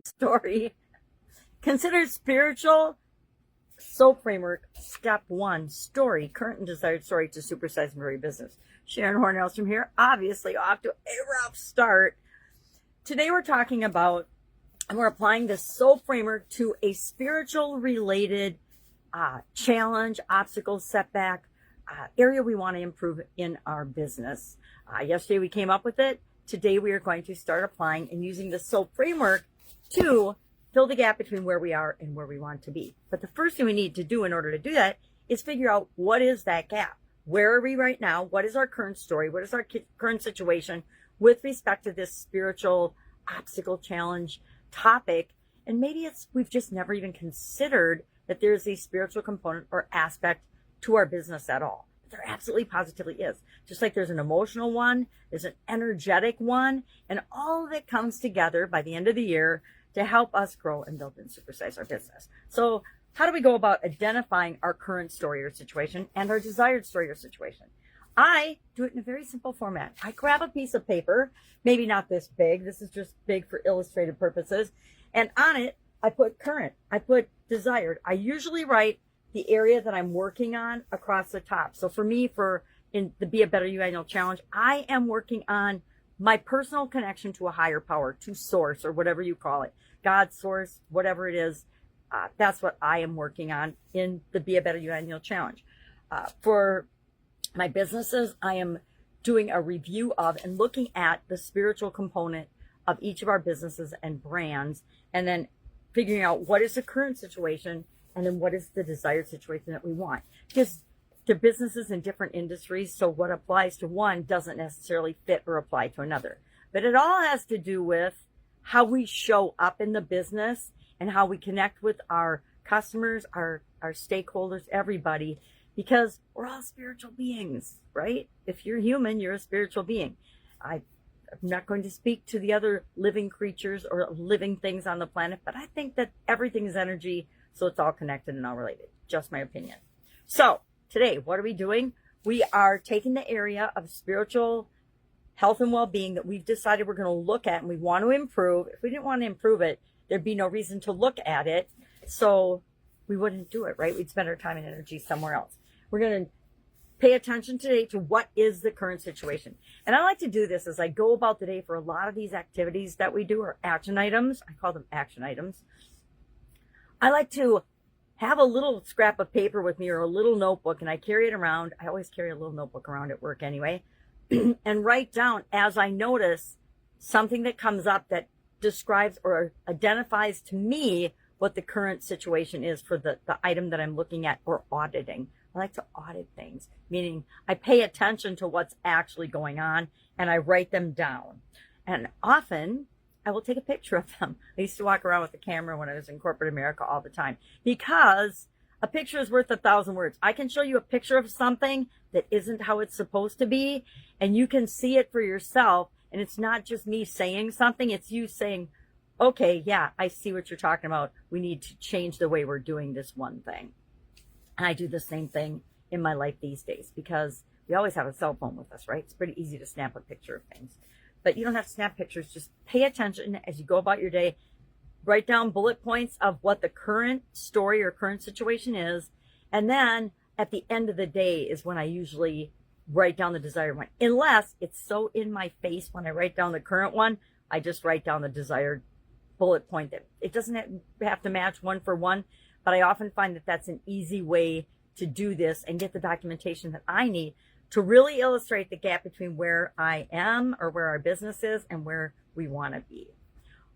story. Consider spiritual SOAP framework. Step 1, story, current and desired story to supersize your business. Sharon Horne-Ellstrom here, obviously off to a rough start. Today we're talking about, and we're applying the SOAP framework to a spiritual related challenge, obstacle, setback, area we want to improve in our business. Yesterday we came up with it. Today we are going to start applying and using the SOAP framework to fill the gap between where we are and where we want to be. But the first thing we need to do in order to do that is figure out what is that gap. Where are we right now? What is our current story? What is our current situation with respect to this spiritual obstacle challenge topic? And maybe we've just never even considered that there's a spiritual component or aspect to our business at all. There absolutely positively is. Just like there's an emotional one, there's an energetic one, and all of it comes together by the end of the year to help us grow and build and supersize our business. So how do we go about identifying our current story or situation and our desired story or situation? I do it in a very simple format. I grab a piece of paper, maybe not this big. This is just big for illustrative purposes. And on it, I put current. I put desired. I usually write the area that I'm working on across the top. So for me, in the Be a Better You Annual Challenge, I am working on my personal connection to a higher power, to source, or whatever you call it, God, source, whatever it is. That's what I am working on in the Be a Better You Annual Challenge. For my businesses, I am doing a review of and looking at the spiritual component of each of our businesses and brands, and then figuring out what is the current situation and then what is the desired situation that we want. Because they're businesses in different industries, so what applies to one doesn't necessarily fit or apply to another. But it all has to do with how we show up in the business and how we connect with our customers, our stakeholders, everybody, because we're all spiritual beings, right? If you're human, you're a spiritual being. I'm not going to speak to the other living creatures or living things on the planet, but I think that everything is energy, so it's all connected and all related. Just my opinion. So today, what are we doing? We are taking the area of spiritual health and well-being that we've decided we're going to look at and we want to improve. If we didn't want to improve it, there'd be no reason to look at it. So we wouldn't do it, right? We'd spend our time and energy somewhere else. We're going to pay attention today to what is the current situation. And I like to do this as I go about the day for a lot of these activities that we do, or action items. I call them action items. I like to have a little scrap of paper with me or a little notebook, and I carry it around. I always carry a little notebook around at work anyway, and write down as I notice something that comes up that describes or identifies to me what the current situation is for the item that I'm looking at or auditing. I like to audit things, meaning I pay attention to what's actually going on and I write them down. And often I will take a picture of them. I used to walk around with a camera when I was in corporate America all the time, because a picture is worth 1,000 words. I can show you a picture of something that isn't how it's supposed to be, and you can see it for yourself. And it's not just me saying something, it's you saying, okay, yeah, I see what you're talking about. We need to change the way we're doing this one thing. And I do the same thing in my life these days, because we always have a cell phone with us, right? It's pretty easy to snap a picture of things. But you don't have to snap pictures. Just pay attention as you go about your day. Write down bullet points of what the current story or current situation is. And then at the end of the day is when I usually write down the desired one. Unless it's so in my face when I write down the current one, I just write down the desired bullet point. That it doesn't have to match one for one, but I often find that that's an easy way to do this and get the documentation that I need to really illustrate the gap between where I am or where our business is and where we want to be.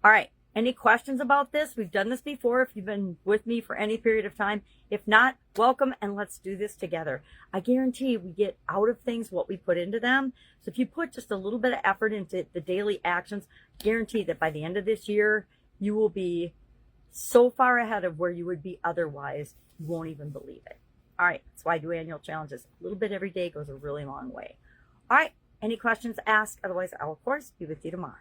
All right. Any questions about this? We've done this before if you've been with me for any period of time. If not, welcome, and let's do this together. I guarantee we get out of things what we put into them. So if you put just a little bit of effort into the daily actions, guarantee that by the end of this year, you will be so far ahead of where you would be otherwise, you won't even believe it. All right, that's why I do annual challenges. A little bit every day goes a really long way. All right, any questions, ask. Otherwise, I'll, of course, be with you tomorrow.